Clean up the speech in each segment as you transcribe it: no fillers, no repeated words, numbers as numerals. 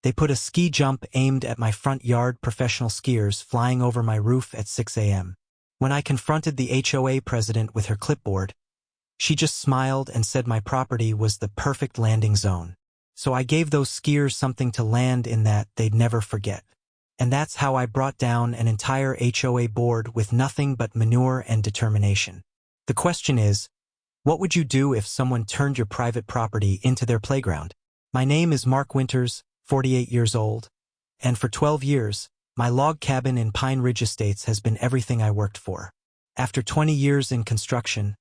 They put a ski jump aimed at my front yard, professional skiers flying over my roof at 6 a.m. When I confronted the HOA president with her clipboard, she just smiled and said my property was the perfect landing zone. So I gave those skiers something to land in that they'd never forget. And that's how I brought down an entire HOA board with nothing but manure and determination. The question is, what would you do if someone turned your private property into their playground? My name is Mark Winters, 48 years old, and for 12 years, my log cabin in Pine Ridge Estates has been everything I worked for. After 20 years in construction,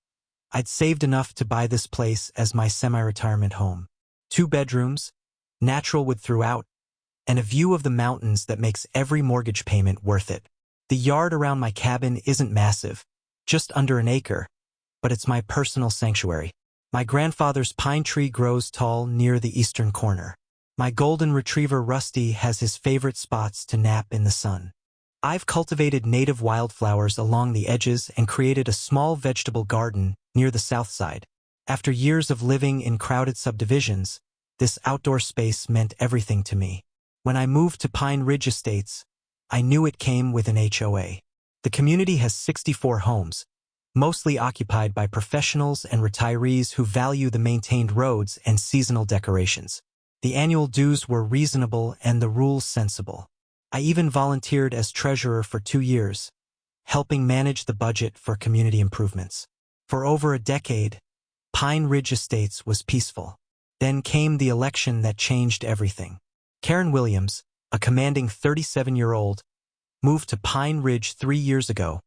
I'd saved enough to buy this place as my semi-retirement home. 2 bedrooms, natural wood throughout, and a view of the mountains that makes every mortgage payment worth it. The yard around my cabin isn't massive, just under an acre, but it's my personal sanctuary. My grandfather's pine tree grows tall near the eastern corner. My golden retriever Rusty has his favorite spots to nap in the sun. I've cultivated native wildflowers along the edges and created a small vegetable garden near the south side. After years of living in crowded subdivisions, this outdoor space meant everything to me. When I moved to Pine Ridge Estates, I knew it came with an HOA. The community has 64 homes, mostly occupied by professionals and retirees who value the maintained roads and seasonal decorations. The annual dues were reasonable and the rules sensible. I even volunteered as treasurer for 2 years, helping manage the budget for community improvements. For over a decade, Pine Ridge Estates was peaceful. Then came the election that changed everything. Karen Williams, a commanding 37-year-old, moved to Pine Ridge 3 years ago,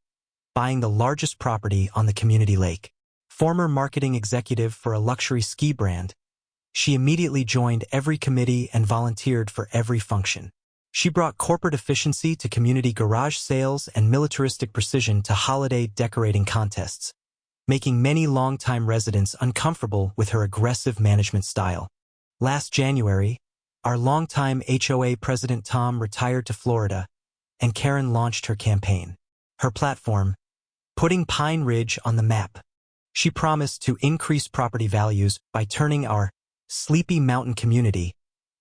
buying the largest property on the community lake. Former marketing executive for a luxury ski brand, she immediately joined every committee and volunteered for every function. She brought corporate efficiency to community garage sales and militaristic precision to holiday decorating contests, making many longtime residents uncomfortable with her aggressive management style. Last January, our longtime HOA president Tom retired to Florida, and Karen launched her campaign. Her platform, putting Pine Ridge on the map. She promised to increase property values by turning our sleepy mountain community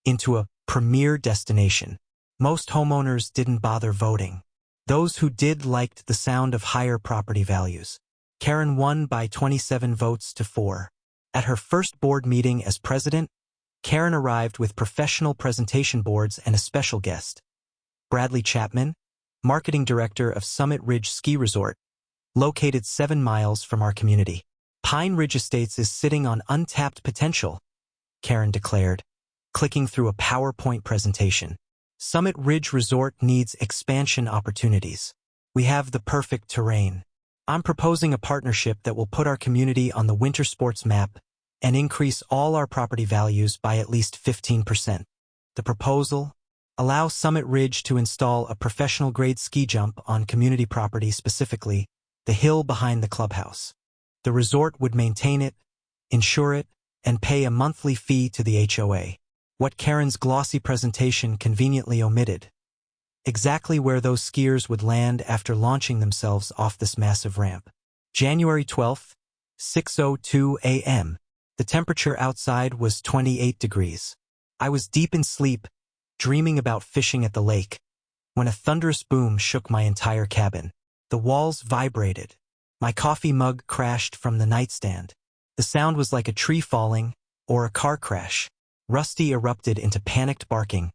into a premier destination. Most homeowners didn't bother voting. Those who did liked the sound of higher property values. Karen won by 27 votes to 4. At her first board meeting as president, Karen arrived with professional presentation boards and a special guest. Bradley Chapman, marketing director of Summit Ridge Ski Resort, located 7 miles from our community. Pine Ridge Estates is sitting on untapped potential, Karen declared, clicking through a PowerPoint presentation. Summit Ridge Resort needs expansion opportunities. We have the perfect terrain. I'm proposing a partnership that will put our community on the winter sports map and increase all our property values by at least 15%. The proposal: allow Summit Ridge to install a professional-grade ski jump on community property, specifically the hill behind the clubhouse. The resort would maintain it, insure it, and pay a monthly fee to the HOA. What Karen's glossy presentation conveniently omitted: exactly where those skiers would land after launching themselves off this massive ramp. January 12th, 6:02 a.m. The temperature outside was 28 degrees. I was deep in sleep, dreaming about fishing at the lake, when a thunderous boom shook my entire cabin. The walls vibrated. My coffee mug crashed from the nightstand. The sound was like a tree falling or a car crash. Rusty erupted into panicked barking,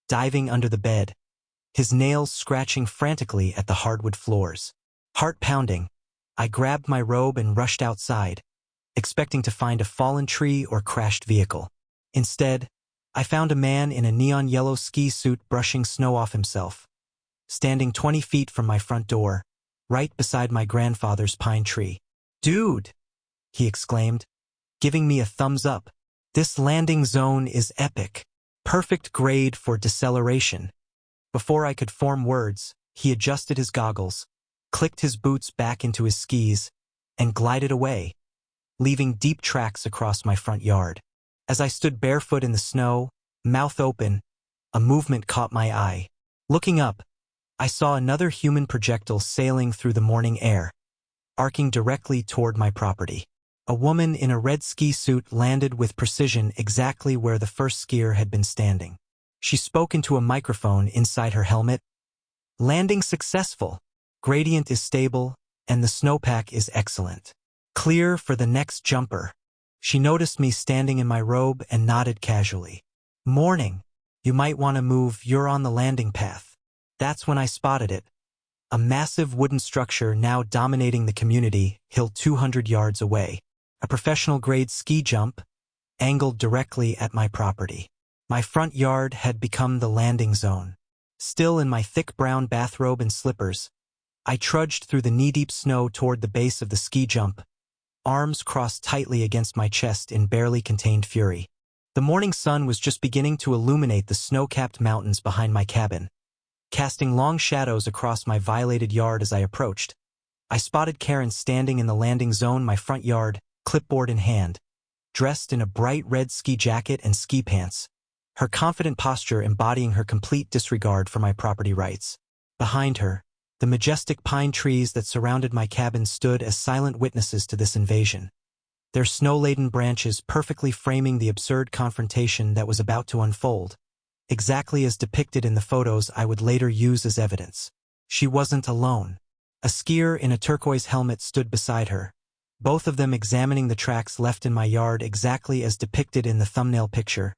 diving under the bed, his nails scratching frantically at the hardwood floors. Heart pounding, I grabbed my robe and rushed outside, expecting to find a fallen tree or crashed vehicle. Instead, I found a man in a neon yellow ski suit brushing snow off himself, standing 20 feet from my front door, right beside my grandfather's pine tree. "Dude!" he exclaimed, giving me a thumbs up. "This landing zone is epic. Perfect grade for deceleration." Before I could form words, he adjusted his goggles, clicked his boots back into his skis, and glided away, leaving deep tracks across my front yard. As I stood barefoot in the snow, mouth open, a movement caught my eye. Looking up, I saw another human projectile sailing through the morning air, arcing directly toward my property. A woman in a red ski suit landed with precision exactly where the first skier had been standing. She spoke into a microphone inside her helmet. Landing successful. Gradient is stable, and the snowpack is excellent. Clear for the next jumper. She noticed me standing in my robe and nodded casually. Morning. You might want to move, you're on the landing path. That's when I spotted it. A massive wooden structure now dominating the community, hill 200 yards away. A professional-grade ski jump, angled directly at my property. My front yard had become the landing zone. Still in my thick brown bathrobe and slippers, I trudged through the knee-deep snow toward the base of the ski jump, arms crossed tightly against my chest in barely contained fury. The morning sun was just beginning to illuminate the snow-capped mountains behind my cabin, casting long shadows across my violated yard as I approached. I spotted Karen standing in the landing zone, my front yard, clipboard in hand, dressed in a bright red ski jacket and ski pants, her confident posture embodying her complete disregard for my property rights. Behind her, the majestic pine trees that surrounded my cabin stood as silent witnesses to this invasion, their snow-laden branches perfectly framing the absurd confrontation that was about to unfold, exactly as depicted in the photos I would later use as evidence. She wasn't alone. A skier in a turquoise helmet stood beside her, both of them examining the tracks left in my yard exactly as depicted in the thumbnail picture.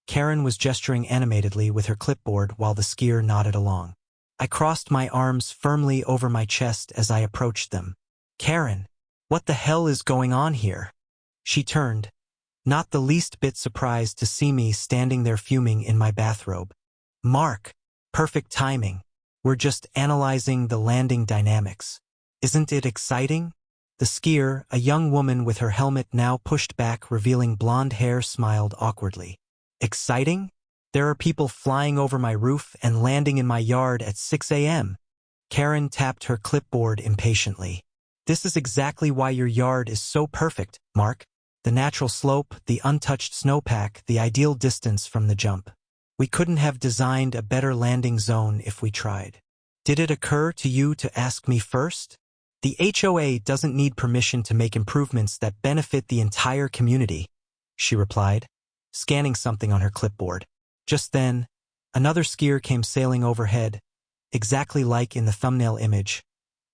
Karen was gesturing animatedly with her clipboard while the skier nodded along. I crossed my arms firmly over my chest as I approached them. Karen, what the hell is going on here? She turned, not the least bit surprised to see me standing there fuming in my bathrobe. Mark, perfect timing. We're just analyzing the landing dynamics. Isn't it exciting? The skier, a young woman with her helmet now pushed back revealing blonde hair, smiled awkwardly. Exciting? There are people flying over my roof and landing in my yard at 6 a.m. Karen tapped her clipboard impatiently. This is exactly why your yard is so perfect, Mark. The natural slope, the untouched snowpack, the ideal distance from the jump. We couldn't have designed a better landing zone if we tried. Did it occur to you to ask me first? The HOA doesn't need permission to make improvements that benefit the entire community, she replied, scanning something on her clipboard. Just then, another skier came sailing overhead, exactly like in the thumbnail image,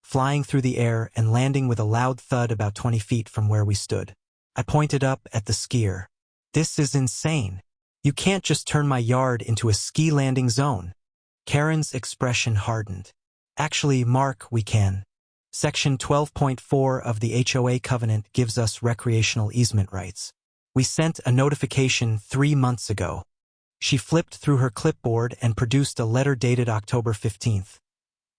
flying through the air and landing with a loud thud about 20 feet from where we stood. I pointed up at the skier. This is insane. You can't just turn my yard into a ski landing zone. Karen's expression hardened. Actually, Mark, we can. Section 12.4 of the HOA covenant gives us recreational easement rights. We sent a notification 3 months ago. She flipped through her clipboard and produced a letter dated October 15th.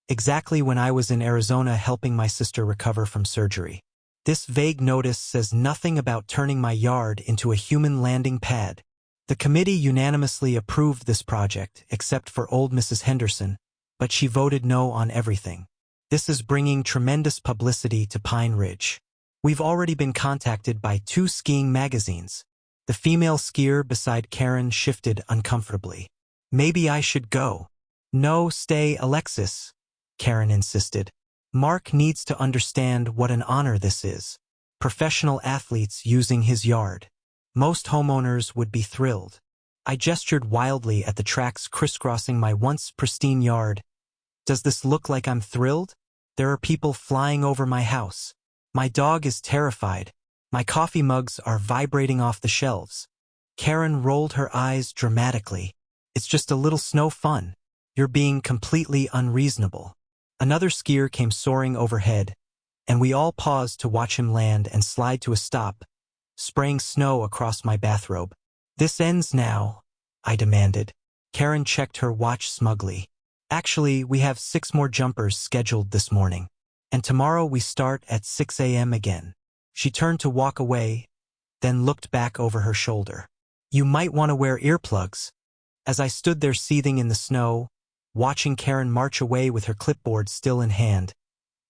Exactly when I was in Arizona helping my sister recover from surgery. This vague notice says nothing about turning my yard into a human landing pad. The committee unanimously approved this project, except for old Mrs. Henderson, but she voted no on everything. This is bringing tremendous publicity to Pine Ridge. We've already been contacted by 2 skiing magazines. The female skier beside Karen shifted uncomfortably. Maybe I should go. No, stay, Alexis, Karen insisted. Mark needs to understand what an honor this is. Professional athletes using his yard. Most homeowners would be thrilled. I gestured wildly at the tracks crisscrossing my once pristine yard. Does this look like I'm thrilled? There are people flying over my house. My dog is terrified. My coffee mugs are vibrating off the shelves. Karen rolled her eyes dramatically. It's just a little snow fun. You're being completely unreasonable. Another skier came soaring overhead, and we all paused to watch him land and slide to a stop, spraying snow across my bathrobe. This ends now, I demanded. Karen checked her watch smugly. Actually, we have 6 more jumpers scheduled this morning, and tomorrow we start at 6 a.m. again. She turned to walk away, then looked back over her shoulder. You might want to wear earplugs. As I stood there seething in the snow, watching Karen march away with her clipboard still in hand,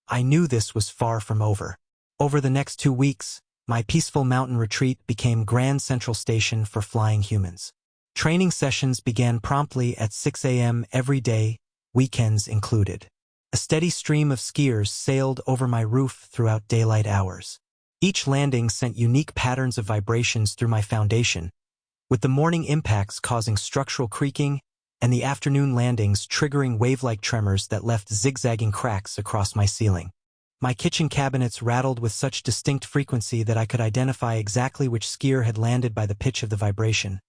I knew this was far from over. Over the next 2 weeks, my peaceful mountain retreat became Grand Central Station for flying humans. Training sessions began promptly at 6 a.m. every day, weekends included. A steady stream of skiers sailed over my roof throughout daylight hours. Each landing sent unique patterns of vibrations through my foundation, with the morning impacts causing structural creaking and the afternoon landings triggering wave-like tremors that left zigzagging cracks across my ceiling. My kitchen cabinets rattled with such distinct frequency that I could identify exactly which skier had landed by the pitch of the vibration.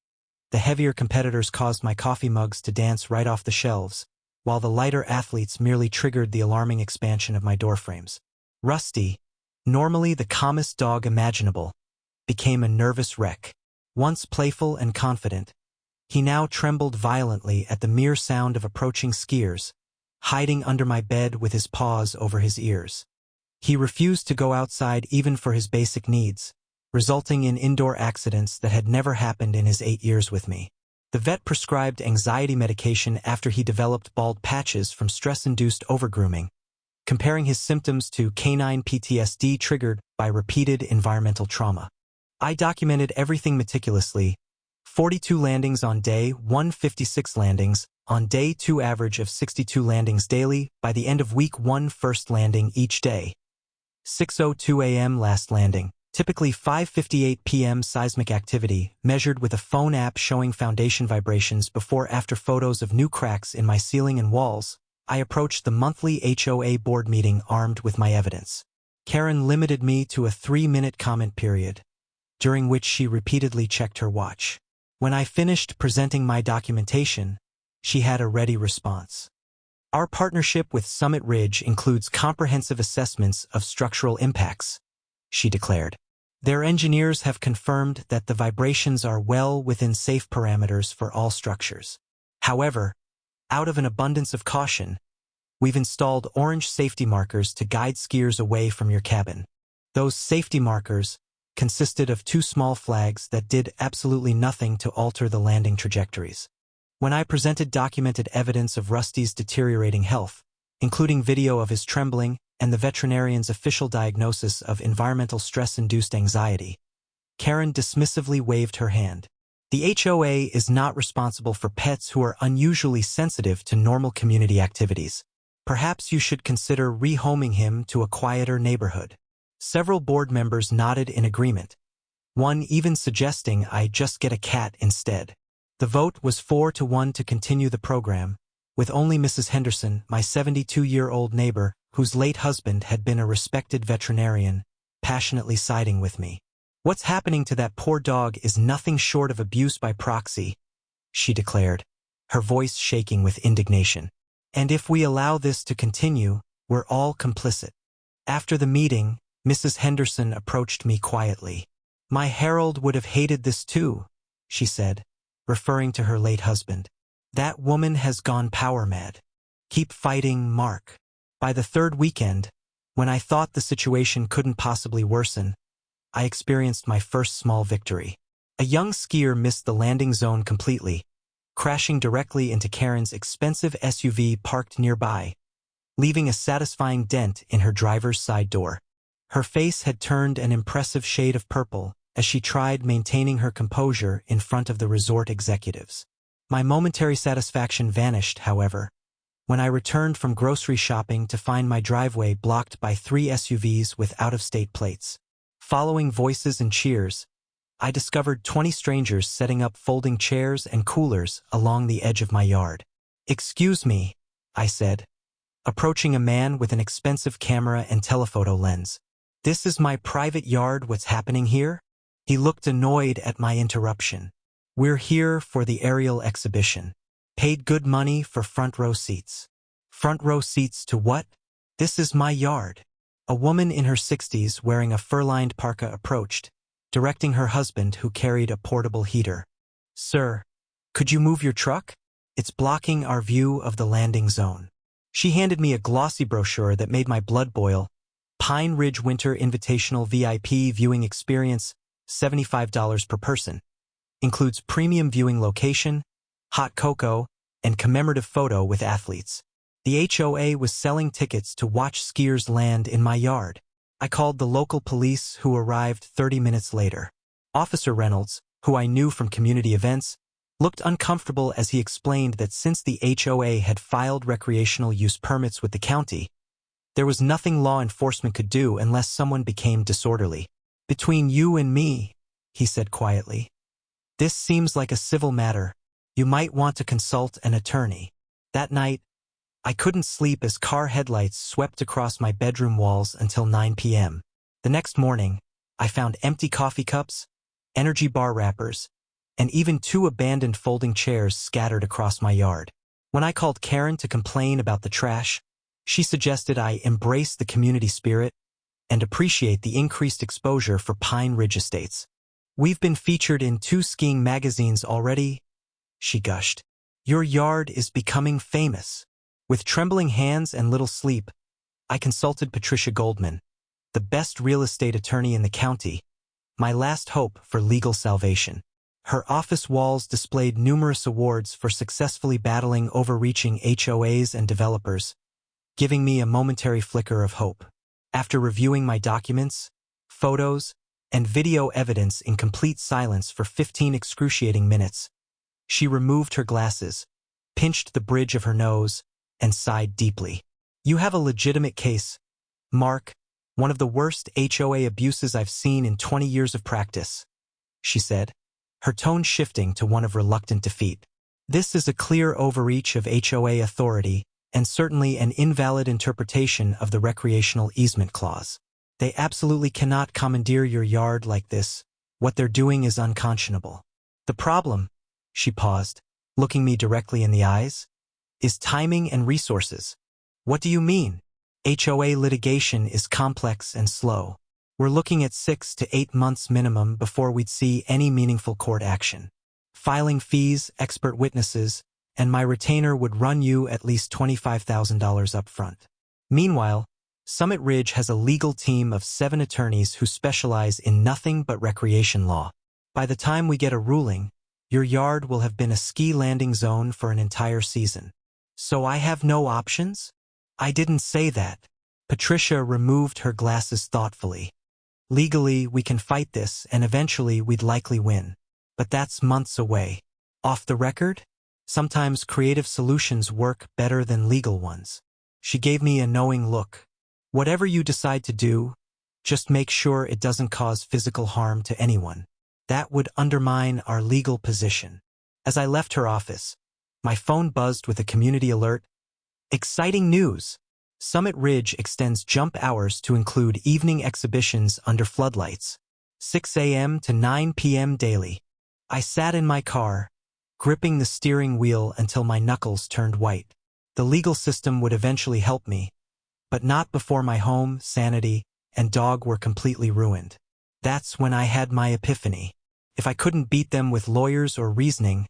The heavier competitors caused my coffee mugs to dance right off the shelves, while the lighter athletes merely triggered the alarming expansion of my doorframes. Rusty, normally the calmest dog imaginable, became a nervous wreck. Once playful and confident, he now trembled violently at the mere sound of approaching skiers, hiding under my bed with his paws over his ears. He refused to go outside even for his basic needs, resulting in indoor accidents that had never happened in his 8 years with me. The vet prescribed anxiety medication after he developed bald patches from stress-induced overgrooming, comparing his symptoms to canine PTSD triggered by repeated environmental trauma. I documented everything meticulously: 42 landings on day 1, 56 landings on day 2, average of 62 landings daily by the end of week 1, first landing each day. 6:02 a.m. last landing, typically 5:58 p.m. seismic activity, measured with a phone app showing foundation vibrations before-after photos of new cracks in my ceiling and walls. I approached the monthly HOA board meeting armed with my evidence. Karen limited me to a 3-minute comment period, during which she repeatedly checked her watch. When I finished presenting my documentation, she had a ready response. Our partnership with Summit Ridge includes comprehensive assessments of structural impacts, she declared. Their engineers have confirmed that the vibrations are well within safe parameters for all structures. However, out of an abundance of caution, we've installed orange safety markers to guide skiers away from your cabin. Those safety markers consisted of 2 small flags that did absolutely nothing to alter the landing trajectories. When I presented documented evidence of Rusty's deteriorating health, including video of his trembling and the veterinarian's official diagnosis of environmental stress-induced anxiety, Karen dismissively waved her hand. The HOA is not responsible for pets who are unusually sensitive to normal community activities. Perhaps you should consider rehoming him to a quieter neighborhood. Several board members nodded in agreement, one even suggesting I just get a cat instead. The vote was 4-1 to continue the program, with only Mrs. Henderson, my 72-year-old neighbor, whose late husband had been a respected veterinarian, passionately siding with me. "What's happening to that poor dog is nothing short of abuse by proxy," she declared, her voice shaking with indignation. "And if we allow this to continue, we're all complicit." After the meeting, Mrs. Henderson approached me quietly. "My Harold would have hated this too," she said, referring to her late husband. "That woman has gone power mad. Keep fighting, Mark." By the 3rd weekend, when I thought the situation couldn't possibly worsen, I experienced my first small victory. A young skier missed the landing zone completely, crashing directly into Karen's expensive SUV parked nearby, leaving a satisfying dent in her driver's side door. Her face had turned an impressive shade of purple as she tried maintaining her composure in front of the resort executives. My momentary satisfaction vanished, however, when I returned from grocery shopping to find my driveway blocked by 3 SUVs with out-of-state plates. Following voices and cheers, I discovered 20 strangers setting up folding chairs and coolers along the edge of my yard. "Excuse me," I said, approaching a man with an expensive camera and telephoto lens. "This is my private yard. What's happening here?" He looked annoyed at my interruption. "We're here for the aerial exhibition. Paid good money for front row seats." "Front row seats to what? This is my yard." A woman in her 60s wearing a fur-lined parka approached, directing her husband who carried a portable heater. "Sir, could you move your truck? It's blocking our view of the landing zone." She handed me a glossy brochure that made my blood boil. Pine Ridge Winter Invitational VIP Viewing Experience, $75 per person. Includes premium viewing location, hot cocoa, and commemorative photo with athletes. The HOA was selling tickets to watch skiers land in my yard. I called the local police, who arrived 30 minutes later. Officer Reynolds, who I knew from community events, looked uncomfortable as he explained that since the HOA had filed recreational use permits with the county, there was nothing law enforcement could do unless someone became disorderly. "Between you and me," he said quietly, "this seems like a civil matter. You might want to consult an attorney. That night, I couldn't sleep as car headlights swept across my bedroom walls until 9 p.m. The next morning, I found empty coffee cups, energy bar wrappers, and even 2 abandoned folding chairs scattered across my yard. When I called Karen to complain about the trash, she suggested I embrace the community spirit and appreciate the increased exposure for Pine Ridge Estates. "We've been featured in 2 skiing magazines already," she gushed. "Your yard is becoming famous." With trembling hands and little sleep, I consulted Patricia Goldman, the best real estate attorney in the county, my last hope for legal salvation. Her office walls displayed numerous awards for successfully battling overreaching HOAs and developers, giving me a momentary flicker of hope. After reviewing my documents, photos, and video evidence in complete silence for 15 excruciating minutes, she removed her glasses, pinched the bridge of her nose, and sighed deeply. "You have a legitimate case, Mark, one of the worst HOA abuses I've seen in 20 years of practice," she said, her tone shifting to one of reluctant defeat. "This is a clear overreach of HOA authority and certainly an invalid interpretation of the recreational easement clause. They absolutely cannot commandeer your yard like this. What they're doing is unconscionable. The problem," she paused, looking me directly in the eyes, "is timing and resources." "What do you mean?" "HOA litigation is complex and slow. We're looking at 6 to 8 months minimum before we'd see any meaningful court action. Filing fees, expert witnesses, and my retainer would run you at least $25,000 up front. Meanwhile, Summit Ridge has a legal team of 7 attorneys who specialize in nothing but recreation law. By the time we get a ruling, your yard will have been a ski landing zone for an entire season." "So I have no options?" "I didn't say that." Patricia removed her glasses thoughtfully. "Legally, we can fight this, and eventually we'd likely win. But that's months away. Off the record, sometimes creative solutions work better than legal ones." She gave me a knowing look. "Whatever you decide to do, just make sure it doesn't cause physical harm to anyone. That would undermine our legal position." As I left her office, my phone buzzed with a community alert. "Exciting news! Summit Ridge extends jump hours to include evening exhibitions under floodlights, 6 a.m. to 9 p.m. daily." I sat in my car, gripping the steering wheel until my knuckles turned white. The legal system would eventually help me, but not before my home, sanity, and dog were completely ruined. That's when I had my epiphany. If I couldn't beat them with lawyers or reasoning,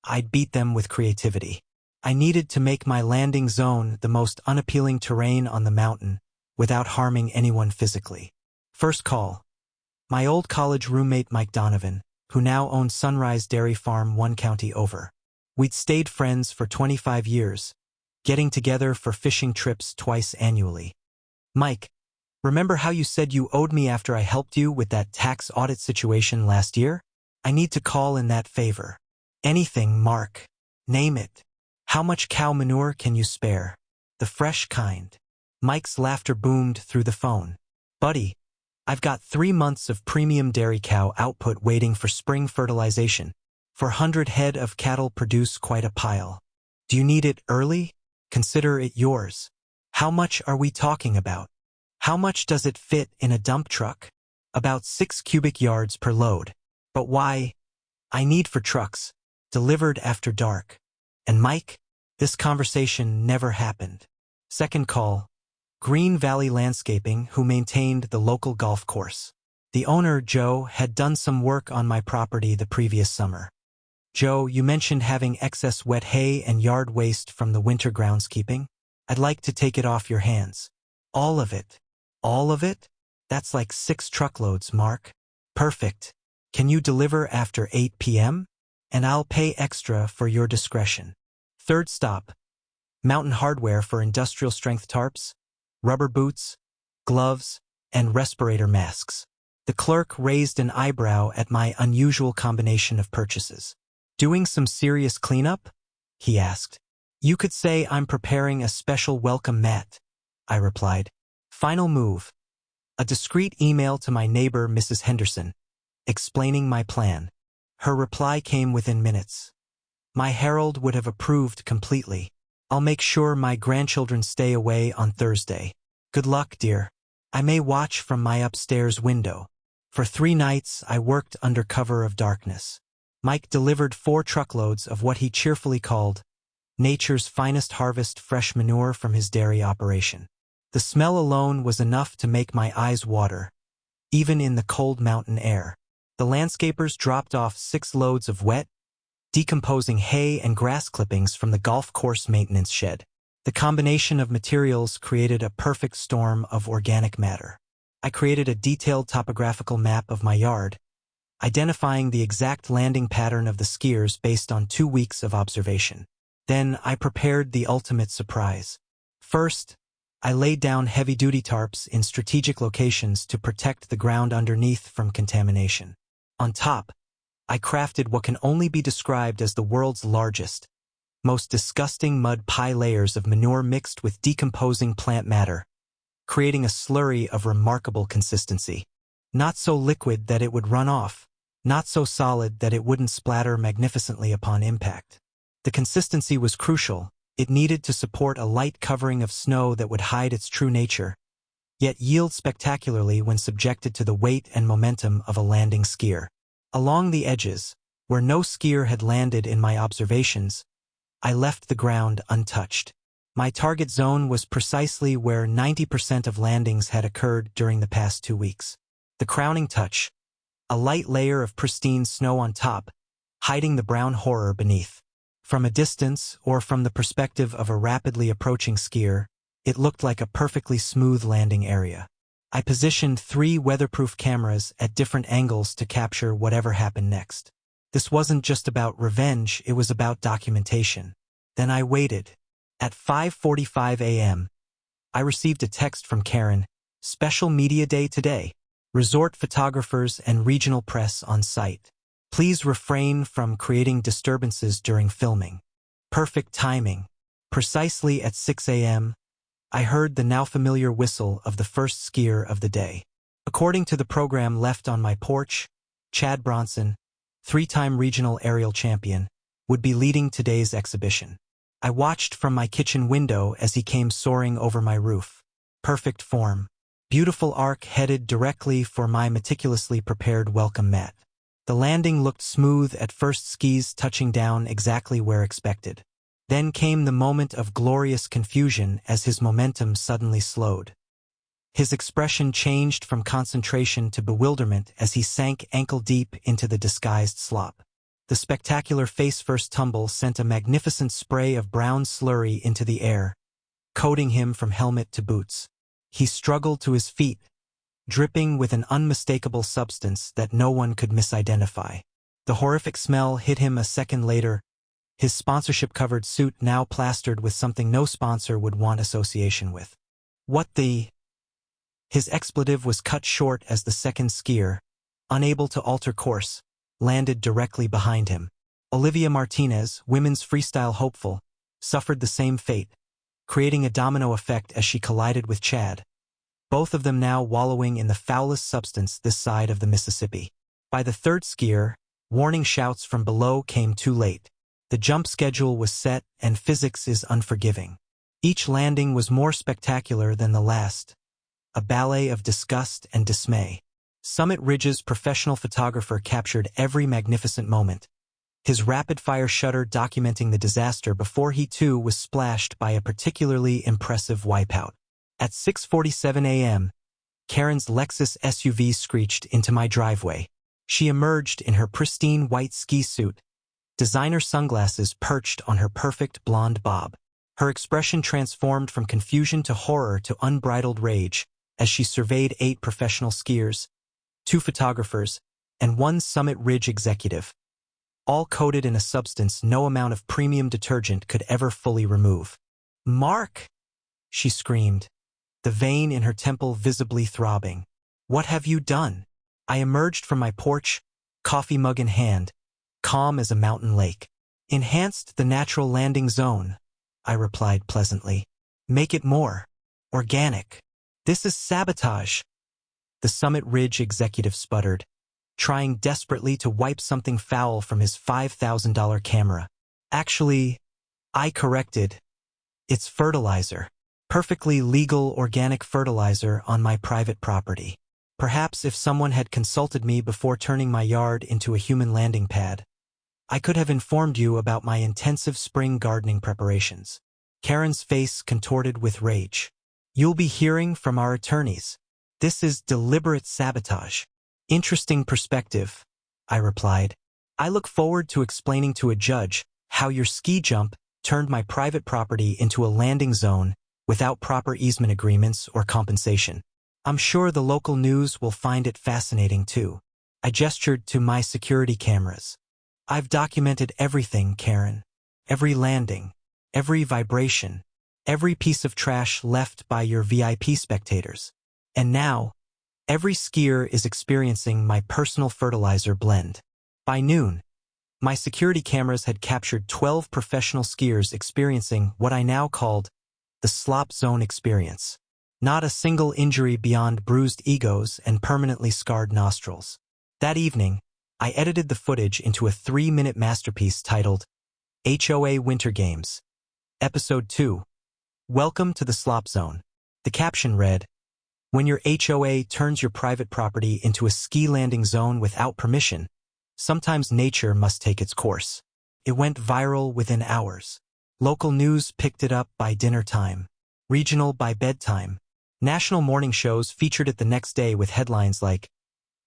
I'd beat them with creativity. I needed to make my landing zone the most unappealing terrain on the mountain without harming anyone physically. First call. My old college roommate Mike Donovan, who now owns Sunrise Dairy Farm 1 county over. We'd stayed friends for 25 years, getting together for fishing trips twice annually. "Mike, remember how you said you owed me after I helped you with that tax audit situation last year? I need to call in that favor." "Anything, Mark. Name it. How much cow manure can you spare? The fresh kind." Mike's laughter boomed through the phone. "Buddy, I've got 3 months of premium dairy cow output waiting for spring fertilization. 400 head of cattle produce quite a pile. Do you need it early? Consider it yours. How much are we talking about? How much does it fit in a dump truck?" "About 6 cubic yards per load. But why? I need for trucks, delivered after dark." And Mike, this conversation never happened. Second call. Green Valley Landscaping, who maintained the local golf course. The owner, Joe, had done some work on my property the previous summer. "Joe, you mentioned having excess wet hay and yard waste from the winter groundskeeping. I'd like to take it off your hands." "All of it." "All of it? That's like 6 truckloads, Mark." "Perfect. Can you deliver after 8 p.m.? And I'll pay extra for your discretion." Third stop. Mountain Hardware for industrial strength tarps, rubber boots, gloves, and respirator masks. The clerk raised an eyebrow at my unusual combination of purchases. "Doing some serious cleanup?" he asked. "You could say I'm preparing a special welcome mat," I replied. Final move. A discreet email to my neighbor, Mrs. Henderson, explaining my plan. Her reply came within minutes. My herald would have approved completely. I'll make sure my grandchildren stay away on Thursday. Good luck, dear. I may watch from my upstairs window. For 3 nights, I worked under cover of darkness. Mike delivered 4 truckloads of what he cheerfully called nature's finest harvest fresh manure from his dairy operation. The smell alone was enough to make my eyes water, even in the cold mountain air. The landscapers dropped off 6 loads of wet, decomposing hay and grass clippings from the golf course maintenance shed. The combination of materials created a perfect storm of organic matter. I created a detailed topographical map of my yard, identifying the exact landing pattern of the skiers based on 2 weeks of observation. Then I prepared the ultimate surprise. First, I laid down heavy-duty tarps in strategic locations to protect the ground underneath from contamination. On top, I crafted what can only be described as the world's largest, most disgusting mud pie layers of manure mixed with decomposing plant matter, creating a slurry of remarkable consistency. Not so liquid that it would run off, not so solid that it wouldn't splatter magnificently upon impact. The consistency was crucial. It needed to support a light covering of snow that would hide its true nature, yet yield spectacularly when subjected to the weight and momentum of a landing skier. Along the edges, where no skier had landed in my observations, I left the ground untouched. My target zone was precisely where 90% of landings had occurred during the past 2 weeks. The crowning touch, a light layer of pristine snow on top, hiding the brown horror beneath. From a distance, or from the perspective of a rapidly approaching skier, it looked like a perfectly smooth landing area. I positioned 3 weatherproof cameras at different angles to capture whatever happened next. This wasn't just about revenge, it was about documentation. Then I waited. At 5:45 a.m., I received a text from Karen, "Special Media Day today. Resort photographers and regional press on site. Please refrain from creating disturbances during filming." Perfect timing. Precisely at 6 a.m., I heard the now familiar whistle of the first skier of the day. According to the program left on my porch, Chad Bronson, 3-time regional aerial champion, would be leading today's exhibition. I watched from my kitchen window as he came soaring over my roof. Perfect form. Beautiful arc headed directly for my meticulously prepared welcome mat. The landing looked smooth at first, skis touching down exactly where expected. Then came the moment of glorious confusion as his momentum suddenly slowed. His expression changed from concentration to bewilderment as he sank ankle-deep into the disguised slop. The spectacular face-first tumble sent a magnificent spray of brown slurry into the air, coating him from helmet to boots. He struggled to his feet, dripping with an unmistakable substance that no one could misidentify. The horrific smell hit him a second later, his sponsorship-covered suit now plastered with something no sponsor would want association with. What the... His expletive was cut short as the second skier, unable to alter course, landed directly behind him. Olivia Martinez, women's freestyle hopeful, suffered the same fate, creating a domino effect as she collided with Chad, both of them now wallowing in the foulest substance this side of the Mississippi. By the third skier, warning shouts from below came too late. The jump schedule was set, and physics is unforgiving. Each landing was more spectacular than the last, a ballet of disgust and dismay. Summit Ridge's professional photographer captured every magnificent moment, his rapid-fire shutter documenting the disaster before he too was splashed by a particularly impressive wipeout. At 6:47 a.m., Karen's Lexus SUV screeched into my driveway. She emerged in her pristine white ski suit, designer sunglasses perched on her perfect blonde bob. Her expression transformed from confusion to horror to unbridled rage as she surveyed 8 professional skiers, 2 photographers, and 1 Summit Ridge executive, all coated in a substance no amount of premium detergent could ever fully remove. "Mark!" she screamed, the vein in her temple visibly throbbing. "What have you done?" I emerged from my porch, coffee mug in hand, calm as a mountain lake. "Enhanced the natural landing zone," I replied pleasantly. "Make it more organic." "This is sabotage," the Summit Ridge executive sputtered, trying desperately to wipe something foul from his $5,000 camera. Actually, I corrected. It's fertilizer. Perfectly legal organic fertilizer on my private property. Perhaps if someone had consulted me before turning my yard into a human landing pad, I could have informed you about my intensive spring gardening preparations. Karen's face contorted with rage. You'll be hearing from our attorneys. This is deliberate sabotage. Interesting perspective, I replied. I look forward to explaining to a judge how your ski jump turned my private property into a landing zone without proper easement agreements or compensation. I'm sure the local news will find it fascinating too. I gestured to my security cameras. I've documented everything, Karen. Every landing, every vibration, every piece of trash left by your VIP spectators. And now, every skier is experiencing my personal fertilizer blend. By noon, my security cameras had captured 12 professional skiers experiencing what I now called the Slop Zone experience. Not a single injury beyond bruised egos and permanently scarred nostrils. That evening, I edited the footage into a 3-minute masterpiece titled HOA Winter Games. Episode 2. Welcome to the Slop Zone. The caption read, "When your HOA turns your private property into a ski landing zone without permission, sometimes nature must take its course." It went viral within hours. Local news picked it up by dinner time. Regional by bedtime. National morning shows featured it the next day with headlines like,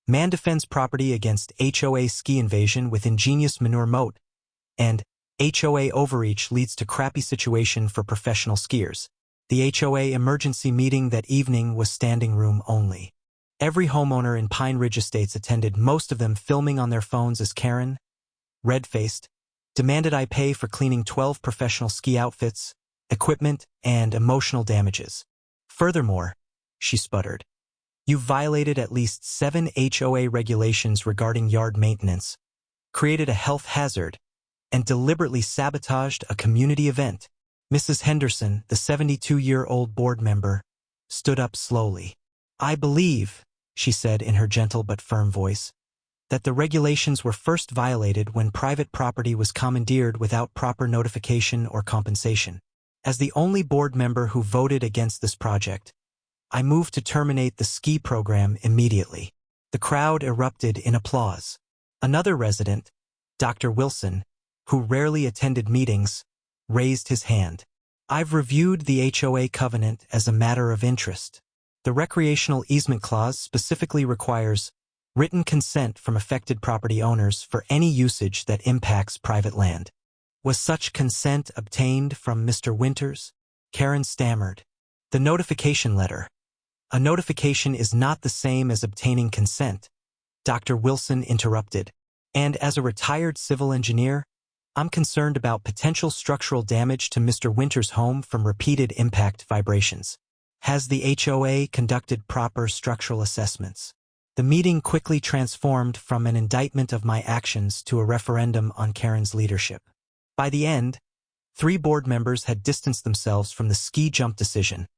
"Man defends property against HOA ski invasion with ingenious manure moat," and "HOA overreach leads to crappy situation for professional skiers." The HOA emergency meeting that evening was standing room only. Every homeowner in Pine Ridge Estates attended, most of them filming on their phones as Karen, red-faced, demanded I pay for cleaning 12 professional ski outfits, equipment, and emotional damages. Furthermore, she sputtered, "You've violated at least 7 HOA regulations regarding yard maintenance, created a health hazard, and deliberately sabotaged a community event." Mrs. Henderson, the 72-year-old board member, stood up slowly. "I believe," she said in her gentle but firm voice, "that the regulations were first violated when private property was commandeered without proper notification or compensation. As the only board member who voted against this project, I moved to terminate the ski program immediately." The crowd erupted in applause. Another resident, Dr. Wilson, who rarely attended meetings, raised his hand. "I've reviewed the HOA covenant as a matter of interest. The recreational easement clause specifically requires written consent from affected property owners for any usage that impacts private land. Was such consent obtained from Mr. Winters?" Karen stammered. "The notification letter." "A notification is not the same as obtaining consent," Dr. Wilson interrupted. "And as a retired civil engineer, I'm concerned about potential structural damage to Mr. Winters' home from repeated impact vibrations. Has the HOA conducted proper structural assessments?" The meeting quickly transformed from an indictment of my actions to a referendum on Karen's leadership. By the end, 3 board members had distanced themselves from the ski jump decision,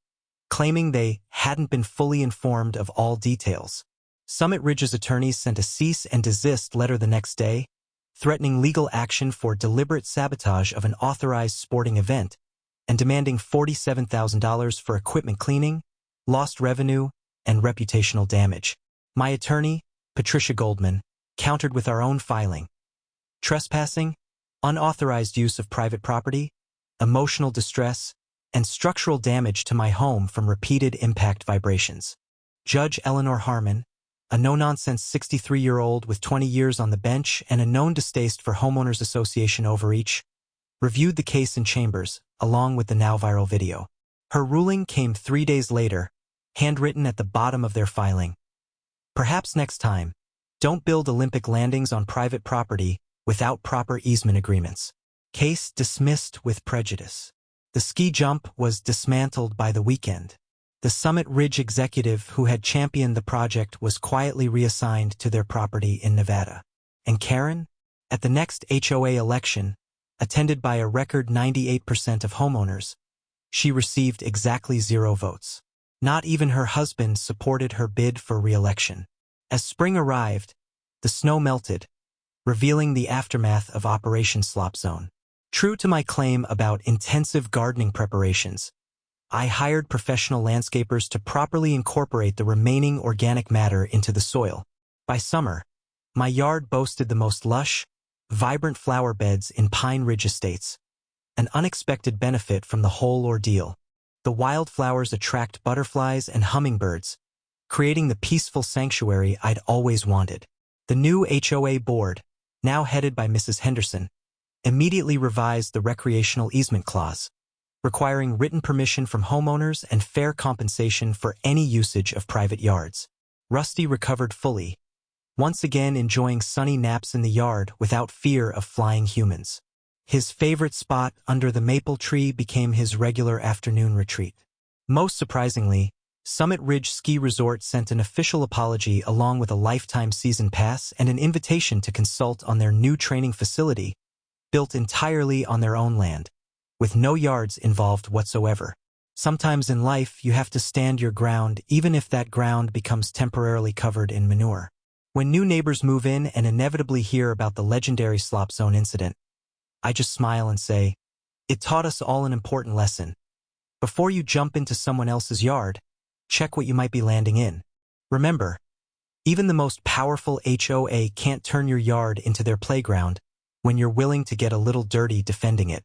claiming they hadn't been fully informed of all details. Summit Ridge's attorneys sent a cease and desist letter the next day, threatening legal action for deliberate sabotage of an authorized sporting event and demanding $47,000 for equipment cleaning, lost revenue, and reputational damage. My attorney, Patricia Goldman, countered with our own filing. Trespassing, unauthorized use of private property, emotional distress, and structural damage to my home from repeated impact vibrations. Judge Eleanor Harmon, a no-nonsense 63-year-old with 20 years on the bench and a known distaste for homeowners association overreach, reviewed the case in chambers, along with the now-viral video. Her ruling came 3 days later, handwritten at the bottom of their filing. "Perhaps next time, don't build Olympic landings on private property without proper easement agreements." Case dismissed with prejudice. The ski jump was dismantled by the weekend. The Summit Ridge executive who had championed the project was quietly reassigned to their property in Nevada. And Karen? At the next HOA election, attended by a record 98% of homeowners, she received exactly 0 votes. Not even her husband supported her bid for re-election. As spring arrived, the snow melted, revealing the aftermath of Operation Slop Zone. True to my claim about intensive gardening preparations, I hired professional landscapers to properly incorporate the remaining organic matter into the soil. By summer, my yard boasted the most lush, vibrant flower beds in Pine Ridge estates, an unexpected benefit from the whole ordeal. The wildflowers attract butterflies and hummingbirds, creating the peaceful sanctuary I'd always wanted. The new HOA board, now headed by Mrs. Henderson, immediately revised the recreational easement clause, requiring written permission from homeowners and fair compensation for any usage of private yards. Rusty recovered fully, once again enjoying sunny naps in the yard without fear of flying humans. His favorite spot under the maple tree became his regular afternoon retreat. Most surprisingly, Summit Ridge Ski Resort sent an official apology along with a lifetime season pass and an invitation to consult on their new training facility, built entirely on their own land, with no yards involved whatsoever. Sometimes in life, you have to stand your ground even if that ground becomes temporarily covered in manure. When new neighbors move in and inevitably hear about the legendary Slop Zone incident, I just smile and say, it taught us all an important lesson. Before you jump into someone else's yard, check what you might be landing in. Remember, even the most powerful HOA can't turn your yard into their playground when you're willing to get a little dirty defending it.